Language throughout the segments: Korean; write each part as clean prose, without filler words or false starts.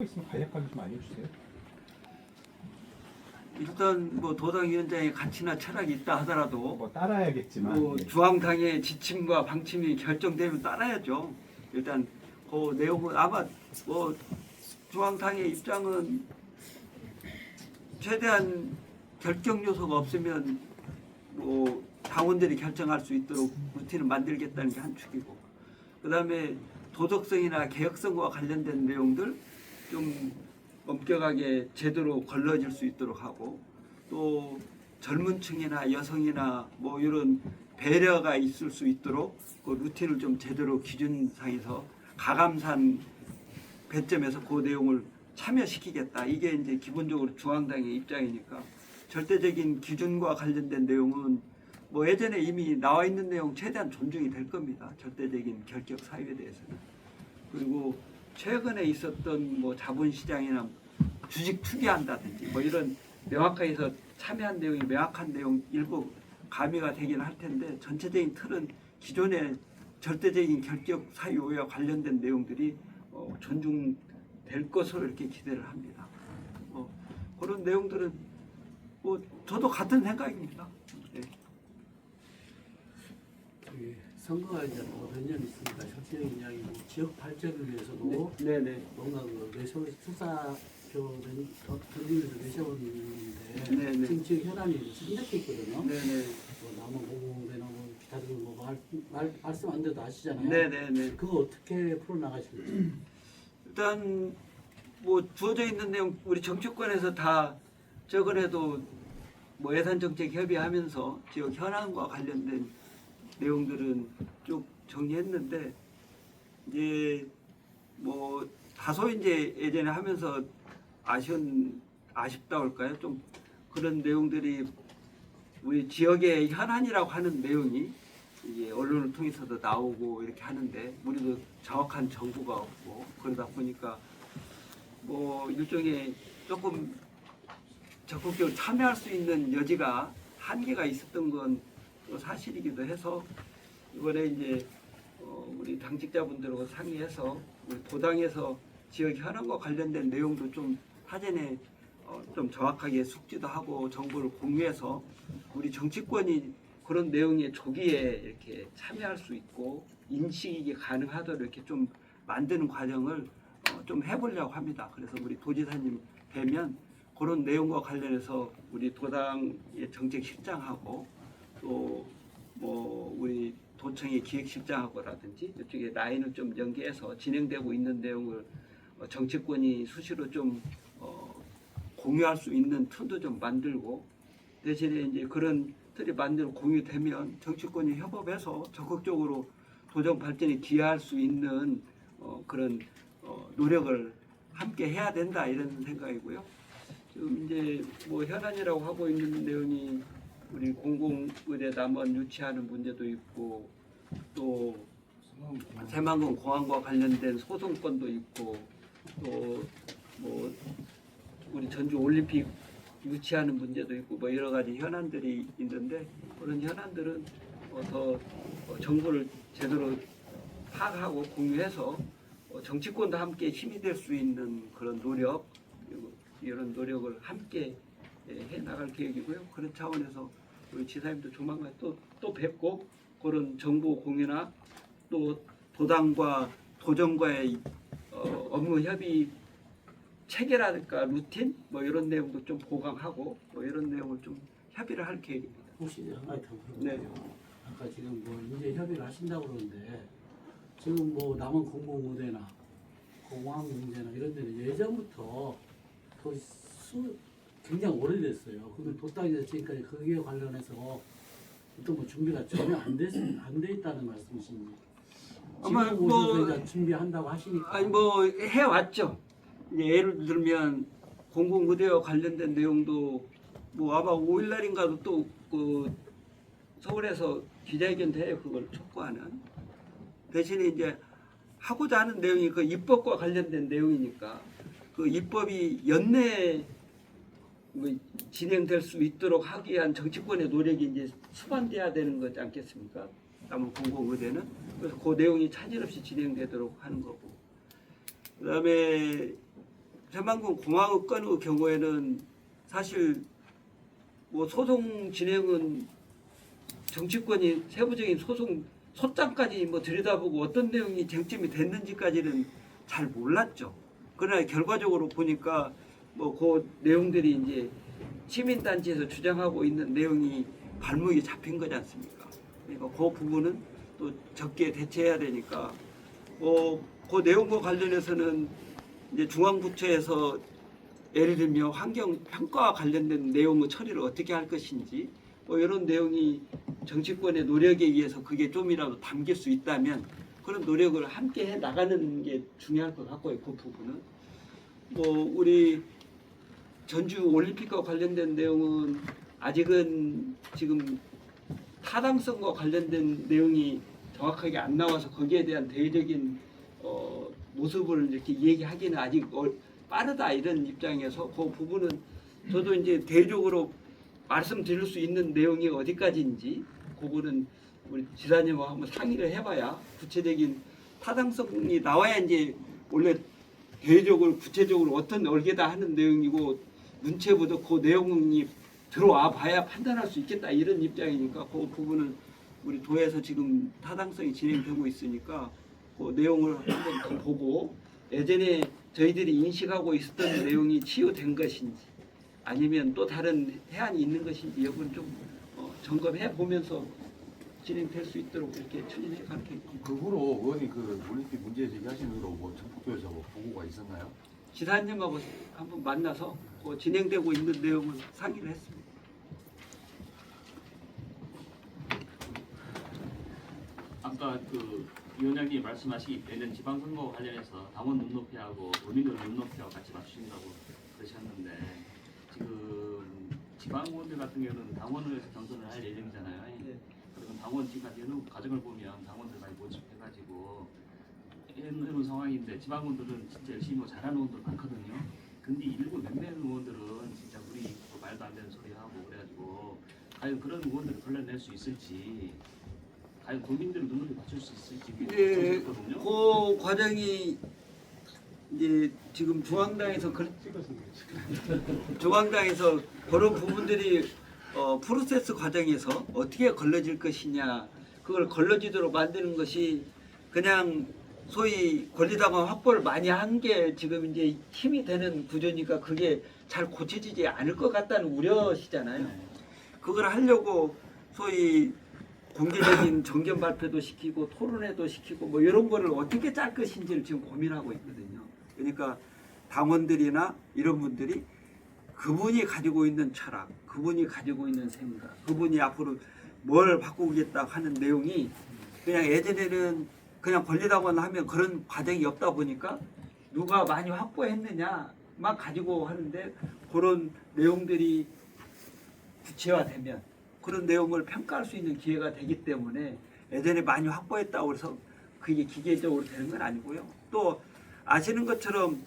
있으면 간략하게 좀 알려주세요. 일단 뭐 도당위원장의 가치나 철학이 있다 하더라도 뭐 따라야겠지만 뭐 예. 중앙당의 지침과 방침이 결정되면 따라야죠. 일단 그 내용은 아마 뭐 중앙당의 입장은 최대한 결정 요소가 없으면 뭐 당원들이 결정할 수 있도록 루틴을 만들겠다는 게 한 축이고, 그다음에 도덕성이나 개혁성과 관련된 내용들 좀 엄격하게 제대로 걸러질 수 있도록 하고, 또 젊은 층이나 여성이나 뭐 이런 배려가 있을 수 있도록 그 루틴을 좀 제대로 기준상에서 가감산 배점에서 그 내용을 참여시키겠다. 이게 이제 기본적으로 중앙당의 입장이니까 절대적인 기준과 관련된 내용은 뭐 예전에 이미 나와 있는 내용 최대한 존중이 될 겁니다. 절대적인 결격 사유에 대해서는. 그리고 최근에 있었던 뭐 자본시장이나 주식 투기한다든지 뭐 이런 명확하게 해서 참여한 내용이 명확한 내용 일부 가미가 되긴 할 텐데, 전체적인 틀은 기존의 절대적인 결격 사유와 관련된 내용들이 존중될 것으로 이렇게 기대를 합니다. 그런 내용들은 뭐 저도 같은 생각입니다. 네. 선거가 이제 몇 년 있으니까 혁신적인 이야기, 지역 발전을 위해서도 네네. 뭔가 그 수사표를 돌리면서 내세웠는데 네네. 지금 지역 현안이 심각해 있거든요. 네네. 뭐 남원 공공대나 뭐 기타 등뭐 말씀 안 돼도 아시잖아요. 네네네. 그거 어떻게 풀어나가실지. 일단 뭐 주어져 있는 내용 우리 정치권에서 다 저번에도 뭐 예산 정책 협의하면서 지역 현안과 관련된 내용들은 쭉 정리했는데, 이제 뭐 다소 이제 예전에 하면서 아쉽다 할까요? 좀 그런 내용들이 우리 지역의 현안이라고 하는 내용이 이게 언론을 통해서도 나오고 이렇게 하는데, 우리도 정확한 정보가 없고 그러다 보니까 뭐 일종의 조금 적극적으로 참여할 수 있는 여지가 한계가 있었던 건 사실이기도 해서, 이번에 이제 우리 당직자분들하고 상의해서 우리 도당에서 지역 현안과 관련된 내용도 좀 사전에 좀 정확하게 숙지도 하고 정보를 공유해서 우리 정치권이 그런 내용에 조기에 이렇게 참여할 수 있고 인식이 가능하도록 이렇게 좀 만드는 과정을 좀 해보려고 합니다. 그래서 우리 도지사님 뵈면 그런 내용과 관련해서 우리 도당의 정책실장하고 또 뭐 우리 도청의 기획실장하고라든지 이쪽에 라인을 좀 연계해서 진행되고 있는 내용을 정치권이 수시로 좀 공유할 수 있는 툴도 좀 만들고, 대신에 이제 그런 틀이 만들어 공유되면 정치권이 협업해서 적극적으로 도정 발전에 기여할 수 있는 그런 노력을 함께 해야 된다, 이런 생각이고요. 지금 이제 뭐 현안이라고 하고 있는 내용이 우리 공공의대 남원 유치하는 문제도 있고, 또 새만금 공항과 관련된 소송권도 있고, 또 뭐 우리 전주 올림픽 유치하는 문제도 있고, 뭐 여러 가지 현안들이 있는데, 그런 현안들은 더 정보를 제대로 파악하고 공유해서 정치권도 함께 힘이 될 수 있는 그런 노력, 그리고 이런 노력을 함께 해 나갈 계획이고요. 그런 차원에서 우리 지사님도 조만간 또 뵙고 그런 정보 공유나 또 도당과 도정과의 업무 협의 체계라든가 루틴 뭐 이런 내용도 좀 보강하고 뭐 이런 내용을 좀 협의를 할 계획입니다. 혹시 한 가지 더 네. 물어볼게요. 아까 지금 뭐 이제 협의를 하신다고 그러는데, 지금 뭐 남원 공공의대나 공항 문제나 이런 데는 예전부터 굉장히 오래됐어요. 그러면 도당에서 지금까지 거기에 관련해서 어떤 뭐 준비가 전혀 안 돼 있다는 말씀이신지. 아마 지금 뭐- 오셔서 이제 준비한다고 하시니까. 아니 뭐 해왔죠. 이제 예를 들면 공공의대와 관련된 내용도 뭐 아마 5일 날인가도 또 그 서울에서 기자회견 대회 그걸 촉구하는, 대신에 이제 하고자 하는 내용이 그 입법과 관련된 내용이니까 그 입법이 연내 뭐 진행될 수 있도록 하기 위한 정치권의 노력이 이제 수반돼야 되는 거지 않겠습니까? 남은 공공의대는. 그래서 그 내용이 차질 없이 진행되도록 하는 거고, 그다음에 새만금 공항의 건의 경우에는 사실 뭐 소송 진행은 정치권이 세부적인 소장까지 뭐 들여다보고 어떤 내용이 쟁점이 됐는지까지는 잘 몰랐죠. 그러나 결과적으로 보니까 뭐 그 내용들이 이제 시민단체에서 주장하고 있는 내용이 발목이 잡힌 거지 않습니까? 그러니까 그 부분은 또 적게 대처해야 되니까 그 내용과 관련해서는 이제 중앙부처에서 예를 들면 환경 평가와 관련된 내용의 처리를 어떻게 할 것인지 뭐 이런 내용이 정치권의 노력에 의해서 그게 좀이라도 담길 수 있다면 그런 노력을 함께 해 나가는 게 중요할 것 같고요. 그 부분은 뭐 우리 전주 올림픽과 관련된 내용은 아직은 지금 타당성과 관련된 내용이 정확하게 안 나와서 거기에 대한 대외적인 모습을 이렇게 얘기하기는 아직 빠르다 이런 입장에서 그 부분은 저도 이제 대외적으로 말씀드릴 수 있는 내용이 어디까지인지 그거는 우리 지사님과 한번 상의를 해봐야 구체적인 타당성이 나와야 이제 원래 대외적으로 구체적으로 어떤 얼개다 하는 내용이고 문체부도 그 내용이 들어와 봐야 판단할 수 있겠다 이런 입장이니까 그 부분은 우리 도에서 지금 타당성이 진행되고 있으니까 그 내용을 한번 더 보고 예전에 저희들이 인식하고 있었던 내용이 치유된 것인지 아니면 또 다른 해안이 있는 것인지 여부는 좀 점검해 보면서 진행될 수 있도록 이렇게 추진해 가는 게 그 후로 의원이 그 올림픽 문제 제기하신 후로 뭐 전북도에서 뭐 보고가 있었나요? 지사님하고 한번 만나서 그 진행되고 있는 내용을 상의를 했습니다. 아까 그 위원장님이 말씀하시기 내년 지방선거 관련해서 당원 눈높이하고 도민들 눈높이하고 같이 맞추신다고 그러셨는데 지금 지방의원들 같은 경우는 당원을 해서 경선을 할 예정이잖아요. 네. 그리고 당원 지금까지는 과정을 보면 당원들 많이 모집해가지고 이런 상황인데 지방의원들은 진짜 열심히 뭐 잘하는 의원들 많거든요. 근데 일부 몇몇 의원들은 진짜 우리 뭐 말도 안 되는 소리 하고 그래가지고 과연 그런 의원들을 걸러낼 수 있을지 과연 국민들의 눈높이 맞출 수 있을지 네, 궁금했거든요. 그 과정이 이제 지금 중앙당에서 중앙당에서 그런 부분들이 프로세스 과정에서 어떻게 걸러질 것이냐 그걸 걸러지도록 만드는 것이 그냥 소위 권리당원 확보를 많이 한 게 지금 이제 힘이 되는 구조니까 그게 잘 고쳐지지 않을 것 같다는 우려시잖아요. 그걸 하려고 소위 공개적인 정견 발표도 시키고 토론회도 시키고 뭐 이런 거를 어떻게 짤 것인지를 지금 고민하고 있거든요. 그러니까 당원들이나 이런 분들이 그분이 가지고 있는 철학, 그분이 가지고 있는 생각, 그분이 앞으로 뭘 바꾸겠다 하는 내용이 그냥 예전에는 그냥 권리당원 하면 그런 과정이 없다 보니까 누가 많이 확보했느냐만 가지고 하는데 그런 내용들이 구체화되면 그런 내용을 평가할 수 있는 기회가 되기 때문에 예전에 많이 확보했다고 해서 그게 기계적으로 되는 건 아니고요. 또 아시는 것처럼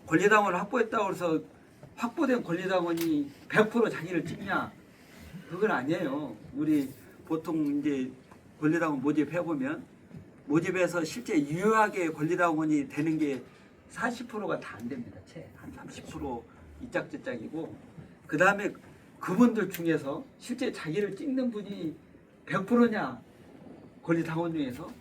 권리당원을 확보했다고 해서 확보된 권리당원이 100% 자기를 찍냐? 그건 아니에요. 우리 보통 이제 권리당원 모집해보면 모집에서 실제 유효하게 권리당원이 되는 게 40%가 다 안 됩니다. 채 한 30% 이짝저짝이고 그 다음에 그분들 중에서 실제 자기를 찍는 분이 100%냐 권리당원 중에서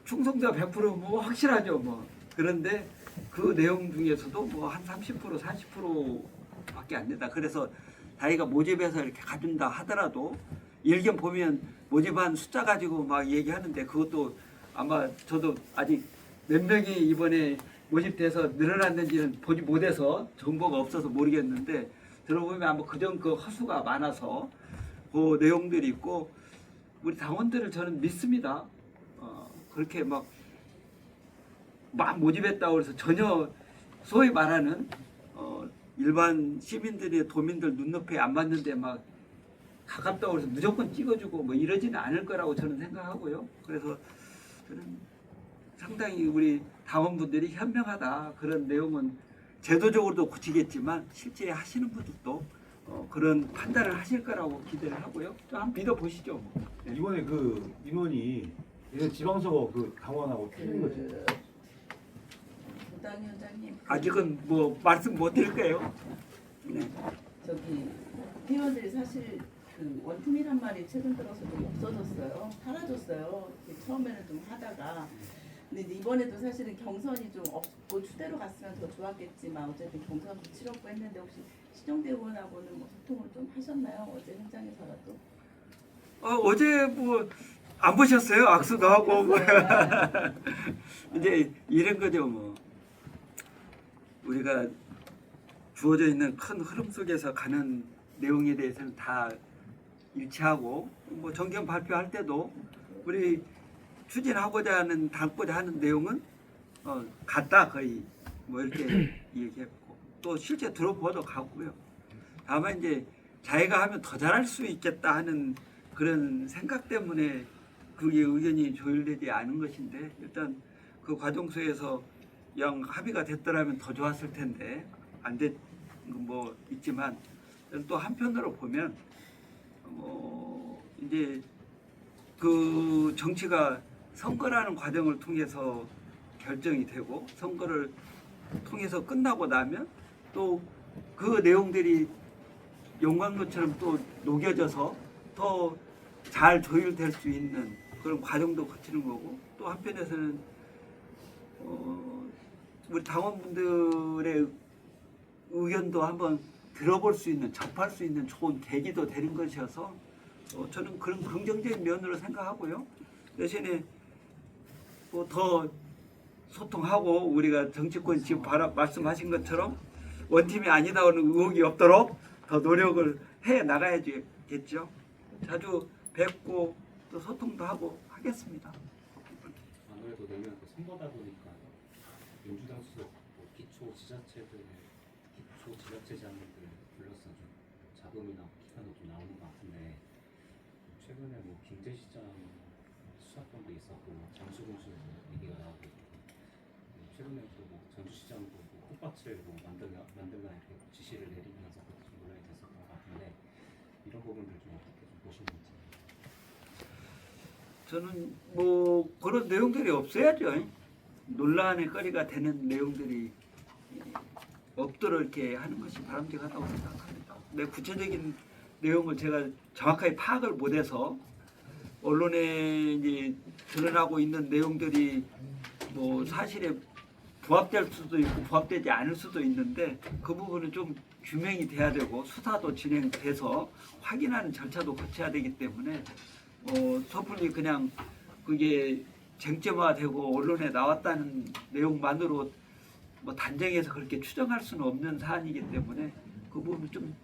충성자 100%면 뭐 확실하죠. 뭐 그런데 그 내용 중에서도 뭐 한 30% 40%밖에 안 된다. 그래서 자기가 모집해서 이렇게 가준다 하더라도 일견 보면 모집한 숫자 가지고 막 얘기하는데 그것도 아마 저도 아직 몇 명이 이번에 모집돼서 늘어났는지는 보지 못해서 정보가 없어서 모르겠는데 들어보면 아마 그전 그 허수가 많아서 그 내용들이 있고 우리 당원들을 저는 믿습니다. 그렇게 막 모집했다고 해서 전혀 소위 말하는 일반 시민들의 도민들 눈높이에 안 맞는데 막 가깝다고 해서 무조건 찍어주고 뭐 이러지는 않을 거라고 저는 생각하고요. 그래서 저는 상당히 우리 당원분들이 현명하다 그런 내용은 제도적으로도 고치겠지만 실제 하시는 분들도 그런 판단을 하실 거라고 기대를 하고요. 좀 한번 믿어보시죠. 뭐. 네. 이번에 그 인원이 예전 지방선거 그 당원하고 틀린 거지. 위원장님. 아직은 뭐 말씀 못 드릴 거예요. 네. 저기 회원들이 사실 그 원팀이란 말이 최근 들어서 좀 없어졌어요. 사라졌어요. 처음에는 좀 하다가. 근데 이제 이번에도 사실은 경선이 좀 없고 추대로 갔으면 더 좋았겠지만 어쨌든 경선도 치렀고 했는데 혹시 신영대 의원하고는 뭐 소통을 좀 하셨나요? 어제 현장에서라도? 어제 뭐 안 보셨어요? 악수도 하고 뭐. 이제 이런 거죠 뭐. 우리가 주어져 있는 큰 흐름 속에서 가는 내용에 대해서는 다 일치하고 뭐 정견 발표할 때도 우리 추진하고자 하는 담고자 하는 내용은 같다 거의 뭐 이렇게 얘기했고 또 실제 들어보도 가고요. 다만 이제 자기가 하면 더 잘할 수 있겠다 하는 그런 생각 때문에 그게 의견이 조율되지 않은 것인데 일단 그 과정 속에서 영 합의가 됐더라면 더 좋았을 텐데 안 됐 뭐 있지만 또 한편으로 보면 이제 그 정치가 선거라는 과정을 통해서 결정이 되고 선거를 통해서 끝나고 나면 또 그 내용들이 용광로처럼 또 녹여져서 더 잘 조율될 수 있는 그런 과정도 거치는 거고 또 한편에서는 우리 당원분들의 의견도 한번 들어볼 수 있는 접할 수 있는 좋은 계기도 되는 것이어서 저는 그런 긍정적인 면으로 생각하고요. 대신에 뭐 더 소통하고 우리가 정치권 지금 말씀하신 것처럼 원팀이 아니다는 의혹이 없도록 더 노력을 해 나가야겠죠. 자주 뵙고 또 소통도 하고 하겠습니다. 아무래도 내년 또 선거다 보니까 민주당 수석 기초 지자체장들 불러서 좀 자금이나 기간도 좀 나오는 것 같은데 최근에 뭐 김제시장 수사건도 있었고 장수군수 얘기가 나오고 최근에 또 뭐 전주시장도 뭐 콧밭을 뭐 만들라 이렇게 지시를 내리면서 좀 논란이 됐었던 것 같은데 이런 부분들 좀 어떻게 좀 보시는지. 저는 뭐 그런 내용들이 없어야죠. 논란의 거리가 되는 내용들이 없도록 이렇게 하는 것이 바람직하다고 생각합니다. 근데 구체적인 내용을 제가 정확하게 파악을 못해서 언론에 이제 드러나고 있는 내용들이 뭐 사실에 부합될 수도 있고 부합되지 않을 수도 있는데 그 부분은 좀 규명이 돼야 되고 수사도 진행돼서 확인하는 절차도 거쳐야 되기 때문에 섣불리 그냥 그게 쟁점화되고 언론에 나왔다는 내용만으로 뭐 단정해서 그렇게 추정할 수는 없는 사안이기 때문에 그 부분 좀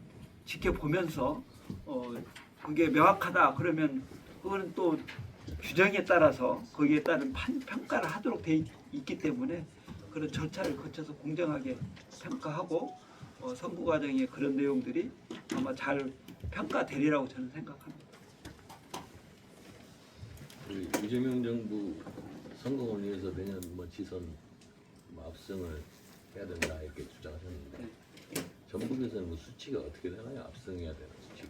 지켜보면서 그게 명확하다 그러면 그거는 또 규정에 따라서 거기에 따른 평가를 하도록 돼 있기 때문에 그런 절차를 거쳐서 공정하게 평가하고 선거 과정에 그런 내용들이 아마 잘 평가되리라고 저는 생각합니다. 이재명 정부 선거를 위해서 내년 뭐 지선 압승을 해야 된다 이렇게 주장하셨는데 전북에서는 뭐 수치가 어떻게 되나요? 압승해야 되는 수치가.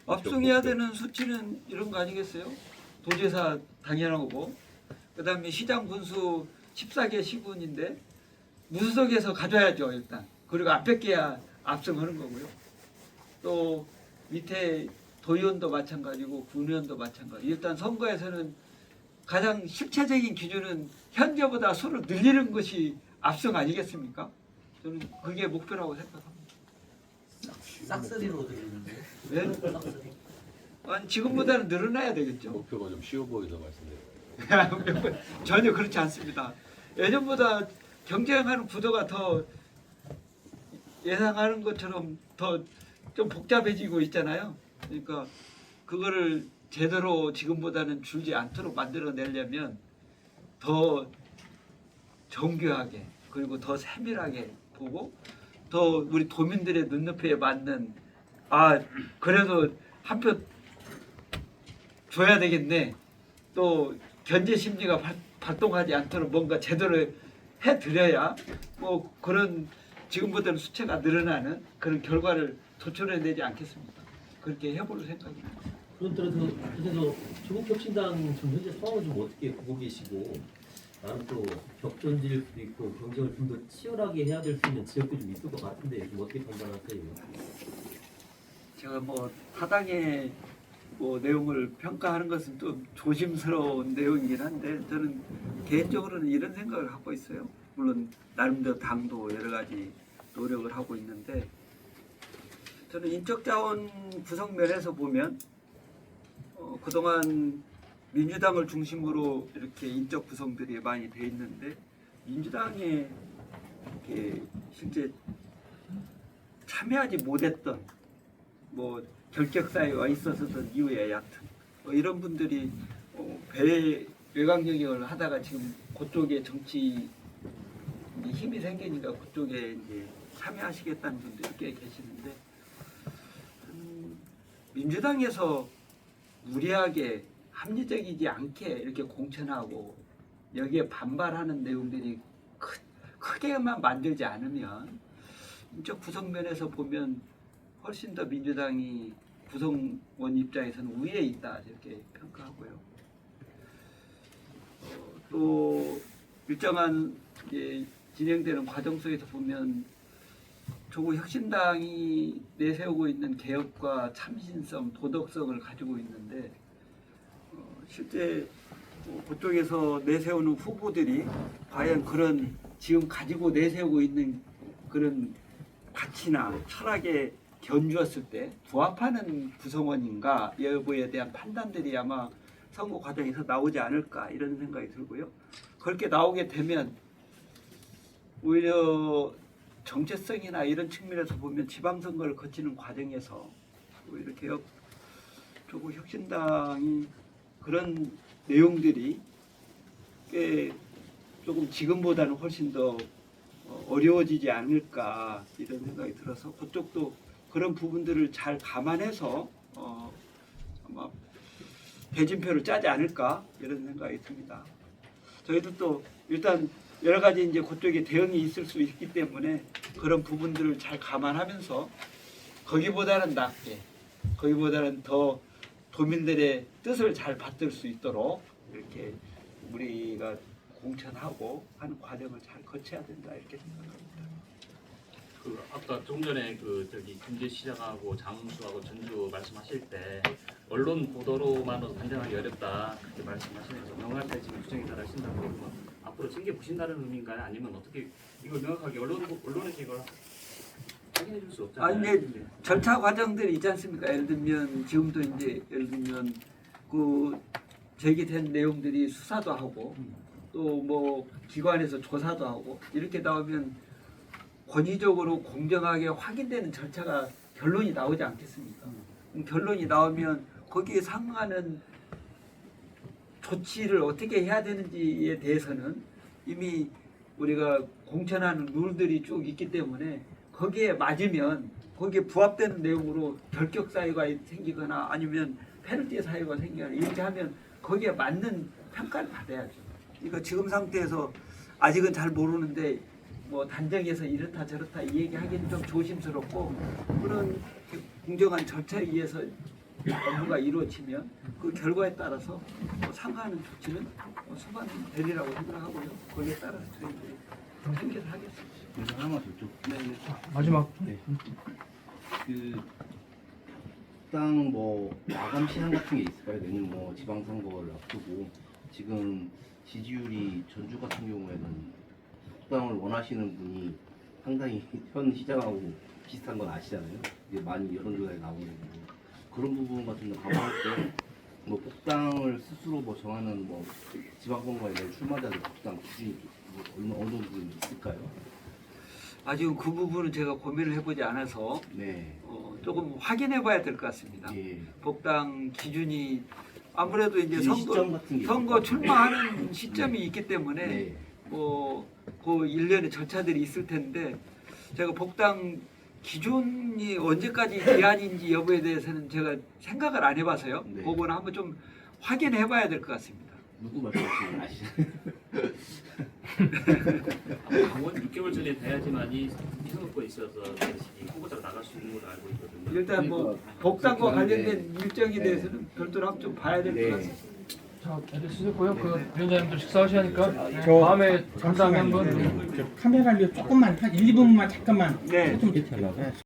압승해야 되는 수치는 이런 거 아니겠어요? 도지사 당연하고 그다음에 시장 군수 14개 시군인데 무소속에서 가져야죠 일단. 그리고 앞에 게야 압승하는 거고요. 또 밑에 도의원도 마찬가지고 군의원도 마찬가지. 일단 선거에서는 가장 실체적인 기준은 현재보다 수를 늘리는 것이 압승 아니겠습니까? 저는 그게 목표라고 생각합니다. 싹쓸이로 들리는데. 네? 싹쓸이. 아니, 지금보다는 늘어나야 되겠죠. 목표가 좀 쉬워 보여서 말씀드려요. 전혀 그렇지 않습니다. 예전보다 경쟁하는 구도가 더 예상하는 것처럼 더 좀 복잡해지고 있잖아요. 그러니까 그거를 제대로 지금보다는 줄지 않도록 만들어내려면 더 정교하게 그리고 더 세밀하게 보고 더 우리 도민들의 눈높이에 맞는 그래도 한 표 줘야 되겠네. 또 견제 심리가 발동하지 않도록 뭔가 제대로 해드려야 뭐 그런 지금보다는 수치가 늘어나는 그런 결과를 도출해내지 않겠습니까? 그렇게 해볼 생각입니다. 그래도 조국혁신당 지금 현재 상황을 좀 어떻게 보고 계시고 나는 또 격전지일 수도 있고 경쟁을 좀 더 치열하게 해야 될 수 있는 지역도 좀 있을 것 같은데 좀 어떻게 판단하세요? 제가 뭐 타당의 뭐 내용을 평가하는 것은 좀 조심스러운 내용이긴 한데 저는 개인적으로는 이런 생각을 갖고 있어요. 물론 나름대로 당도 여러 가지 노력을 하고 있는데 저는 인적 자원 구성 면에서 보면 그동안 민주당을 중심으로 이렇게 인적 구성들이 많이 돼 있는데 민주당에 이렇게 실제 참여하지 못했던 뭐 결격사에 와 있었던 이후에 얕은 뭐 이런 분들이 외곽 영역을 하다가 지금 그쪽에 정치 힘이 생기니까 그쪽에 이제 참여하시겠다는 분들이 꽤 계시는데 민주당에서 무리하게 합리적이지 않게 이렇게 공천하고 여기에 반발하는 내용들이 크게만 만들지 않으면 인적 구성면에서 보면 훨씬 더 민주당이 구성원 입장에서는 우위에 있다 이렇게 평가하고요. 또 일정한 이제 진행되는 과정 속에서 보면 조국 혁신당이 내세우고 있는 개혁과 참신성, 도덕성을 가지고 있는데 실제 그쪽에서 내세우는 후보들이 과연 그런 지금 가지고 내세우고 있는 그런 가치나 철학에 견주었을 때 부합하는 구성원인가 여부에 대한 판단들이 아마 선거 과정에서 나오지 않을까 이런 생각이 들고요. 그렇게 나오게 되면 오히려 정체성이나 이런 측면에서 보면 지방선거를 거치는 과정에서 오히려 개혁 조국 혁신당이 그런 내용들이 꽤 조금 지금보다는 훨씬 더 어려워지지 않을까 이런 생각이 들어서 그쪽도 그런 부분들을 잘 감안해서 아마 대진표를 짜지 않을까 이런 생각이 듭니다. 저희도 또 일단 여러 가지 이제 그쪽에 대응이 있을 수 있기 때문에 그런 부분들을 잘 감안하면서 거기보다는 낫게, 거기보다는 더 도민들의 뜻을 잘 받들 수 있도록 이렇게 우리가 공천하고 하는 과정을 잘 거쳐야 된다 이렇게 생각합니다. 그 아까 좀 전에 그 저기 김제시장하고 장수하고 전주 말씀하실 때 언론 보도로만으로 판단하기 어렵다 그렇게 말씀하시면서 명확하게 지금 주장이 달하신다고 그러면 앞으로 챙겨 보신다는 의미인가요? 아니면 어떻게 이걸 명확하게 언론에서 이걸 확인해 줄 수 없잖아요. 이제 절차 과정들이 있지 않습니까? 예를 들면 지금도 이제 예를 들면 그 제기된 내용들이 수사도 하고 또 뭐 기관에서 조사도 하고 이렇게 나오면 권위적으로 공정하게 확인되는 절차가 결론이 나오지 않겠습니까? 결론이 나오면 거기에 상응하는 조치를 어떻게 해야 되는지에 대해서는 이미 우리가 공천하는 룰들이 쭉 있기 때문에 거기에 맞으면 거기에 부합되는 내용으로 결격 사유가 생기거나 아니면 페널티 사유가 생기거나 이렇게 하면 거기에 맞는 평가를 받아야죠. 이거 지금 상태에서 아직은 잘 모르는데 뭐 단정해서 이렇다 저렇다 이 얘기하기는 좀 조심스럽고 그런 공정한 절차에 의해서 업무가 이루어지면 그 결과에 따라서 상하는 조치는 수반되리라고 생각하고요. 거기에 따라서 저희들이 생각을 하겠습니다. 그래서 하나만 더 좀. 네. 마지막 네. 당 뭐 마감 시한 같은 게 있을까요? 내년 뭐 지방선거를 앞두고 지금 지지율이 전주 같은 경우에는 국당을 원하시는 분이 상당히 현 시장하고 비슷한 건 아시잖아요. 이게 많이 여론조사에 나오는 거고 그런 부분 같은 거 감안할 때 뭐 복당을 스스로 뭐 정하는 뭐 지방선거에 대한 출마자들 복당 기준이 뭐 어느 정도 있을까요? 아직은 그 부분은 제가 고민을 해보지 않아서 네. 조금 확인해봐야 될 것 같습니다. 예. 복당 기준이 아무래도 이제 시점 같은 게 선거 있을까요? 출마하는 시점이 있기 때문에 네. 그 일련의 절차들이 있을 텐데 제가 복당 기준이 언제까지 기한인지 여부에 대해서는 제가 생각을 안 해봐서요. 네. 그거는 한번 좀 확인해봐야 될 것 같습니다. 누구 말씀하시는지 아시잖아요. 강원 6개월 전에 돼야지만이 선거권에 있어서 이 후보자가 나갈 수 있는 걸로 알고 있거든요. 일단 뭐 그러니까 복당과 그렇긴 한데. 관련된 일정에 네. 대해서는 별도로 한번 좀 봐야 될 것 네. 같습니다. 자, 애들 쓰고요. 그 위원장님들 식사하시니까 저- 다음에 간담회 한번. 카메라를 조금만 한 1, 2분만 잠깐만 네. 좀